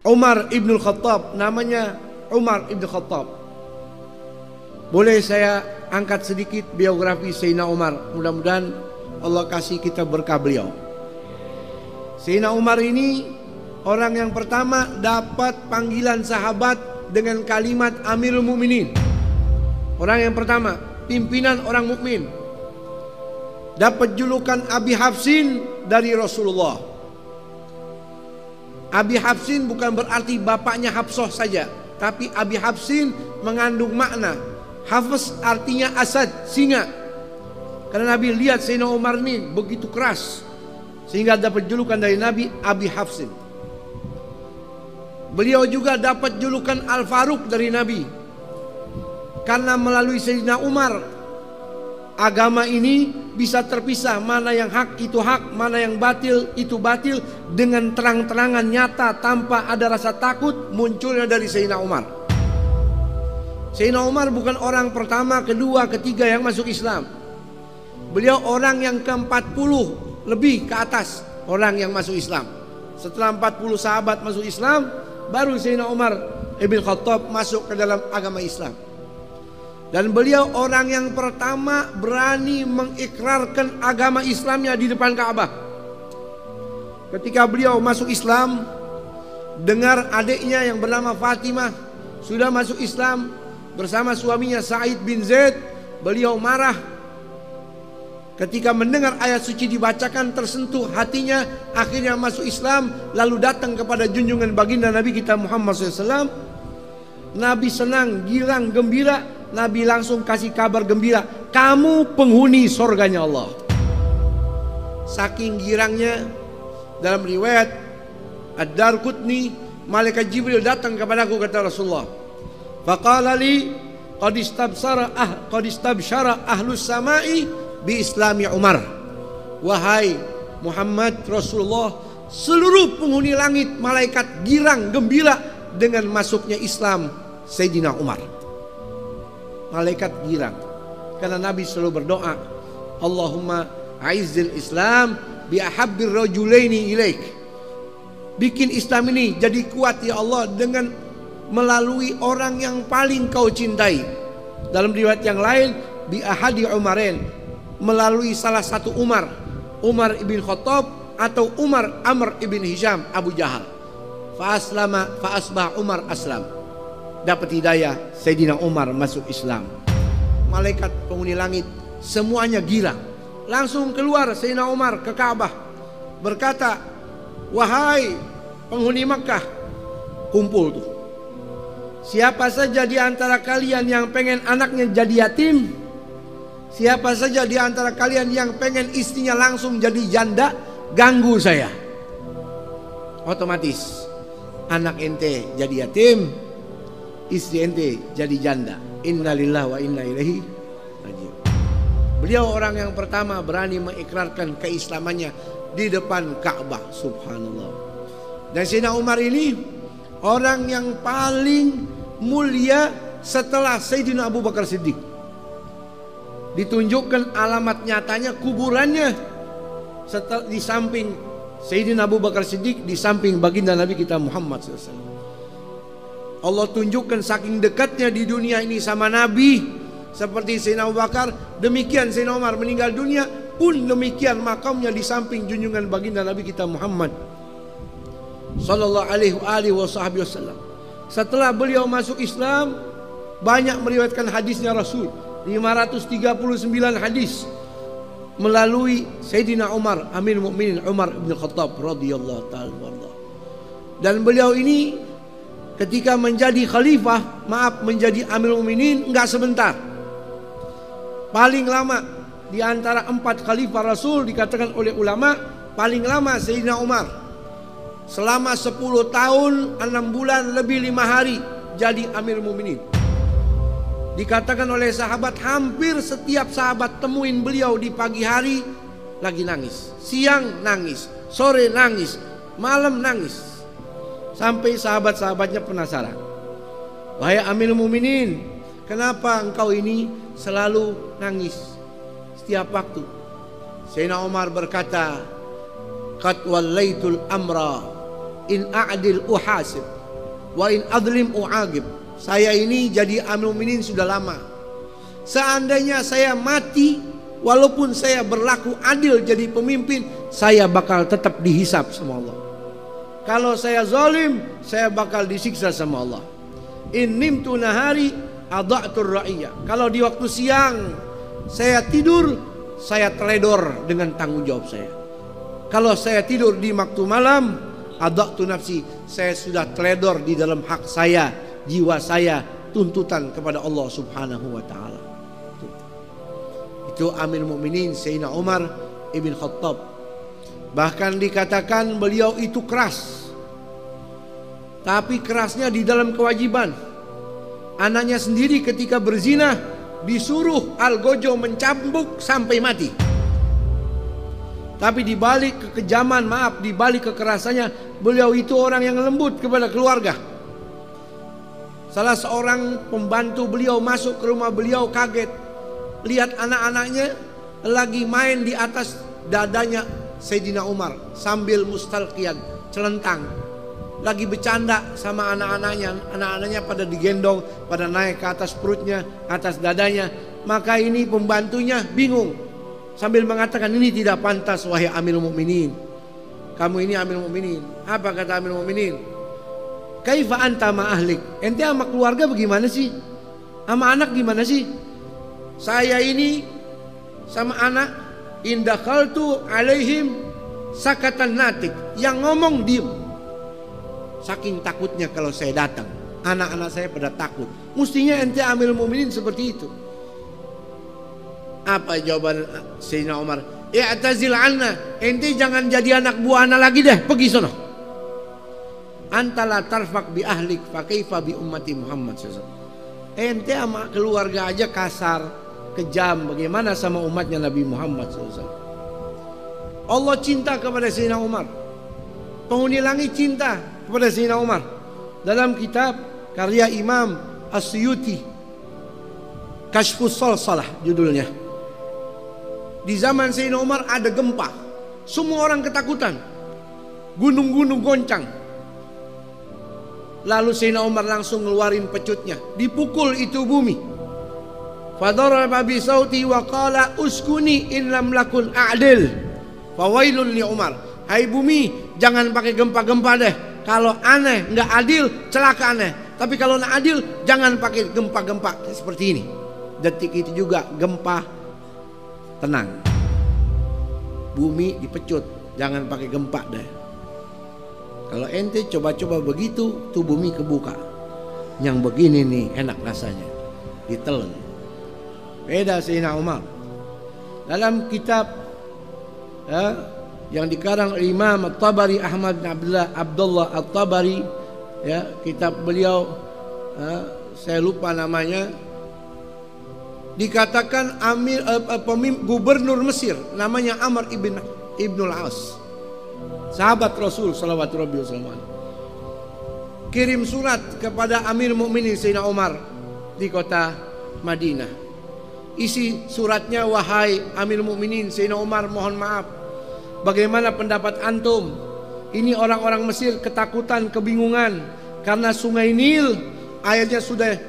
Umar ibn Khattab, namanya Umar ibn Khattab. Boleh saya angkat sedikit biografi Sayyidina Umar, mudah-mudahan Allah kasih kita berkah beliau. Sayyidina Umar ini orang yang pertama dapat panggilan sahabat dengan kalimat Amirul Mukminin. Orang yang pertama, pimpinan orang mukmin. Dapat julukan Abi Hafsin dari Rasulullah. Abi Hafsin bukan berarti bapaknya Hafsah saja, tapi Abi Hafsin mengandung makna. Hafs artinya asad, singa. Karena Nabi lihat Sayyidina Umar ini begitu keras, sehingga dapat julukan dari Nabi Abi Hafsin. Beliau juga dapat julukan Al-Faruq dari Nabi, karena melalui Sayyidina Umar agama ini bisa terpisah, mana yang hak itu hak, mana yang batil itu batil, dengan terang-terangan nyata tanpa ada rasa takut munculnya dari Sayyidina Umar. Sayyidina Umar bukan orang pertama, kedua, ketiga yang masuk Islam. Beliau orang yang ke-40 lebih ke atas orang yang masuk Islam. Setelah 40 sahabat masuk Islam, baru Sayyidina Umar ibn Khattab masuk ke dalam agama Islam. Dan beliau orang yang pertama berani mengikrarkan agama Islamnya di depan Ka'bah. Ketika beliau masuk Islam, dengar adiknya yang bernama Fatimah sudah masuk Islam bersama suaminya Sa'id bin Zaid, beliau marah. Ketika mendengar ayat suci dibacakan, tersentuh hatinya, akhirnya masuk Islam, lalu datang kepada junjungan baginda Nabi kita Muhammad SAW. Nabi senang, girang, gembira. Nabi langsung kasih kabar gembira, kamu penghuni surganya Allah. Saking girangnya, dalam riwayat Ad-Darqutni, malaikat Jibril datang kepadaku, kata Rasulullah, faqala li qad istabsyara ahlus samai bi islami Umar. Wahai Muhammad Rasulullah, seluruh penghuni langit malaikat girang gembira dengan masuknya Islam Sayyidina Umar. Malaikat girang karena Nabi selalu berdoa, Allahumma aizzil Islam bi ahabbir rajulaini ilaik. Bikin Islam ini jadi kuat ya Allah dengan melalui orang yang paling kau cintai. Dalam riwayat yang lain, bi ahadi Umarain, melalui salah satu Umar, Umar ibn Khattab atau Umar Amr ibn Hisham Abu Jahal. Fa aslama fa asbah Umar aslam. Dapat hidayah, Sayyidina Umar masuk Islam. Malaikat penghuni langit semuanya girang. Langsung keluar Sayyidina Umar ke Ka'bah, berkata, wahai penghuni Makkah, kumpul tuh. Siapa saja di antara kalian yang pengen anaknya jadi yatim, siapa saja di antara kalian yang pengen istrinya langsung jadi janda, ganggu saya. Otomatis anak ente jadi yatim, istri ente jadi janda. Innalillahi wa inna ilaihi raji'un. Beliau orang yang pertama berani mengikrarkan keislamannya di depan Ka'bah. Subhanallah. Dan Sayyidina Umar ini orang yang paling mulia setelah Sayyidina Abu Bakar Siddiq. Ditunjukkan alamat nyatanya kuburannya di samping Sayyidina Abu Bakar Siddiq, di samping baginda Nabi kita Muhammad SAW. Allah tunjukkan saking dekatnya di dunia ini sama Nabi, seperti Sayyidina Abu Bakar, demikian Sayyidina Umar meninggal dunia pun demikian makamnya di samping junjungan baginda Nabi kita Muhammad sallallahu alaihi wasallam. Setelah beliau masuk Islam, banyak meriwayatkan hadisnya Rasul, 539 hadis melalui Sayyidina Umar, Amirul Mukminin Umar bin Khattab radhiyallahu ta'ala anhu. Dan beliau ini ketika menjadi khalifah, menjadi Amirul Mukminin enggak sebentar. Paling lama di antara 4 khalifah Rasul, dikatakan oleh ulama, paling lama Sayyidina Umar. Selama 10 tahun 6 bulan lebih 5 hari jadi Amirul Mukminin. Dikatakan oleh sahabat, hampir setiap sahabat temuin beliau di pagi hari lagi nangis, siang nangis, sore nangis, malam nangis. Sampai sahabat-sahabatnya penasaran, wahai Amirul Mukminin, kenapa engkau ini selalu nangis setiap waktu? Sayyidina Umar berkata, qad wallaitul amra in a'dil uhasib wa in adlim u'agib. Saya ini jadi Amirul Mukminin sudah lama. Seandainya saya mati, walaupun saya berlaku adil jadi pemimpin, saya bakal tetap dihisap sama Allah. Kalau saya zalim, saya bakal disiksa sama Allah. In nimtu nahari adha'tur ra'iyah. Kalau di waktu siang saya tidur, saya teledor dengan tanggung jawab saya. Kalau saya tidur di waktu malam, adha'tu nafsi, saya sudah teledor di dalam hak saya, jiwa saya, tuntutan kepada Allah Subhanahu wa taala. Itu Amirul Mukminin Sayyidina Umar ibn Khattab. Bahkan dikatakan beliau itu keras. Tapi kerasnya di dalam kewajiban. Anaknya sendiri ketika berzina disuruh Algojo mencambuk sampai mati. Tapi di balik kekejaman, di balik kekerasannya, beliau itu orang yang lembut kepada keluarga. Salah seorang pembantu beliau masuk ke rumah beliau kaget, lihat anak-anaknya lagi main di atas dadanya Sayyidina Umar sambil mustalqiyan, celentang, lagi bercanda sama anak-anaknya pada digendong, pada naik ke atas perutnya, atas dadanya. Maka ini pembantunya bingung sambil mengatakan, ini tidak pantas wahai Amirul Mukminin, kamu ini Amirul Mukminin. Apa kata Amirul Mukminin? Kaifa anta ma ahlik? Ente sama keluarga bagaimana sih? Sama anak gimana sih? Saya ini sama anak, indakhaltu alaihim sakatan natik, yang ngomong diem. Saking takutnya kalau saya datang, anak-anak saya pada takut. Mestinya ente Amirul Mukminin seperti itu. Apa jawaban Sayyidina Umar? I'tazil anna, ente jangan jadi anak buah anak lagi deh, pergi sono. Antala tarfak bi ahlik fa kaifa bi ummati Muhammad sallallahu. Ente sama keluarga aja kasar, kejam, bagaimana sama umatnya Nabi Muhammad sallallahu. Allah cinta kepada Sayyidina Umar. Penghuni langit cinta kepada Sayyidina Umar. Dalam kitab karya Imam As-Suyuti, Kashfus Salsalah judulnya. Di zaman Sayyidina Umar ada gempa. Semua orang ketakutan. Gunung-gunung goncang. Lalu Sayyidina Umar langsung ngeluarin pecutnya, dipukul itu bumi. Fadaraba bi sauti wa qala uskuni in lam lakun a'dil fawailun li Umar. Hai bumi, jangan pakai gempa-gempa deh. Kalau aneh, nggak adil, celaka aneh. Tapi kalau nggak adil, jangan pakai gempa-gempa seperti ini. Detik itu juga gempa, tenang. Bumi dipecut, jangan pakai gempa deh. Kalau ente coba-coba begitu, tuh bumi kebuka. Yang begini nih enak rasanya, ditelen. Beda Sayyidina Umar. Dalam kitab yang dikarang Imam At-Tabari, Ahmad bin Abdullah At-Tabari, ya, kitab beliau saya lupa namanya, dikatakan gubernur Mesir namanya Amr ibnul As, sahabat Rasul sallallahu alaihi wasallam, kirim surat kepada Amir Mukminin Sayyidina Umar di kota Madinah. Isi suratnya, wahai Amir Mukminin Sayyidina Umar, mohon maaf, bagaimana pendapat antum? Ini orang-orang Mesir ketakutan, kebingungan karena Sungai Nil airnya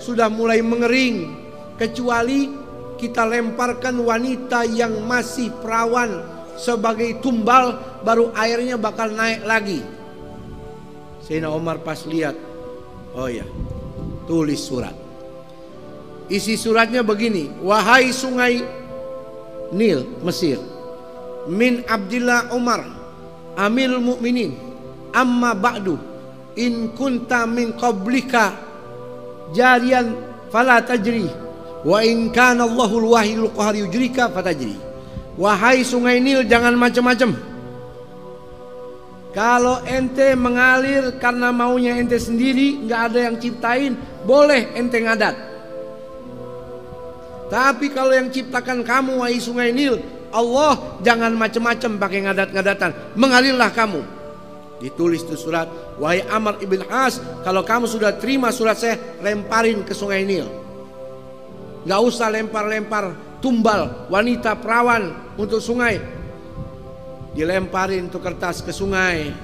sudah mulai mengering, kecuali kita lemparkan wanita yang masih perawan sebagai tumbal, baru airnya bakal naik lagi. Sayyidina Umar pas lihat, oh ya, tulis surat. Isi suratnya begini, wahai Sungai Nil Mesir, min Abdillah Umar Amirul Mukminin, amma ba'du, in kunta min qablika jarian fala tajri, wa in kana Allahul wahidul qahar yujrika fatajri. Wahai Sungai Nil, jangan macam-macam. Kalau ente mengalir karena maunya ente sendiri, nggak ada yang ciptain, boleh ente ngadat. Tapi kalau yang ciptakan kamu, wahai Sungai Nil, Allah, jangan macam-macam pakai ngadat-ngadatan, mengalirlah kamu. Ditulis itu surat, wahai Amr ibn As, kalau kamu sudah terima surat saya, lemparin ke Sungai Nil. Gak usah lempar-lempar tumbal wanita perawan untuk sungai. Dilemparin tuh kertas ke sungai.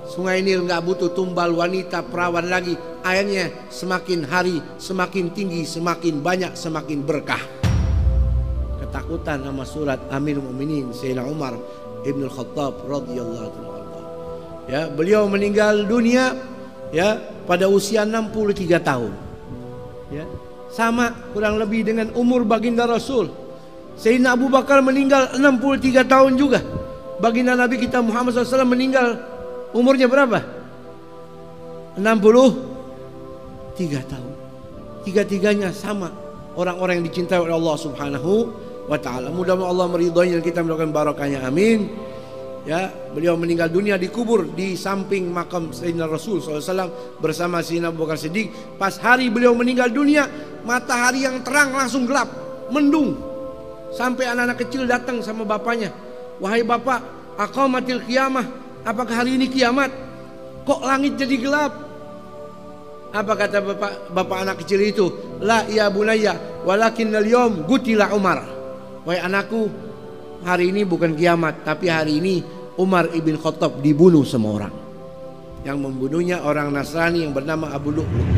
Sungai Nil nggak butuh tumbal wanita perawan lagi. Airnya semakin hari semakin tinggi, semakin banyak, semakin berkah. Ketakutan sama surat Amirul Mukminin Sayyidina Umar Ibn Khattab radhiyallahu anhu. Ya, beliau meninggal dunia ya pada usia 63 tahun. Ya, sama kurang lebih dengan umur baginda Rasul. Sayyidina Abu Bakar meninggal 63 tahun juga. Baginda Nabi kita Muhammad SAW meninggal umurnya berapa? 63 tahun. Tiga-tiganya sama orang-orang yang dicintai oleh Allah Subhanahu wa ta'ala. Mudah-mudahan Allah meridhoinya dan kita melakukan barakahnya, amin. Ya, beliau meninggal dunia dikubur di samping makam Sayyidina Rasul SAW bersama Sayyidina Abu Bakar Siddiq. Pas hari beliau meninggal dunia, matahari yang terang langsung gelap, mendung. Sampai anak-anak kecil datang sama bapaknya, wahai bapak, aqamatil qiyamah, apakah hari ini kiamat? Kok langit jadi gelap? Apa kata bapak anak kecil itu? La ya bunayya, walakinnal yawm gutila Umar. Wahai anakku, hari ini bukan kiamat, tapi hari ini Umar ibn Khattab dibunuh sama orang. Yang membunuhnya orang Nasrani yang bernama Abu Lu'lu'.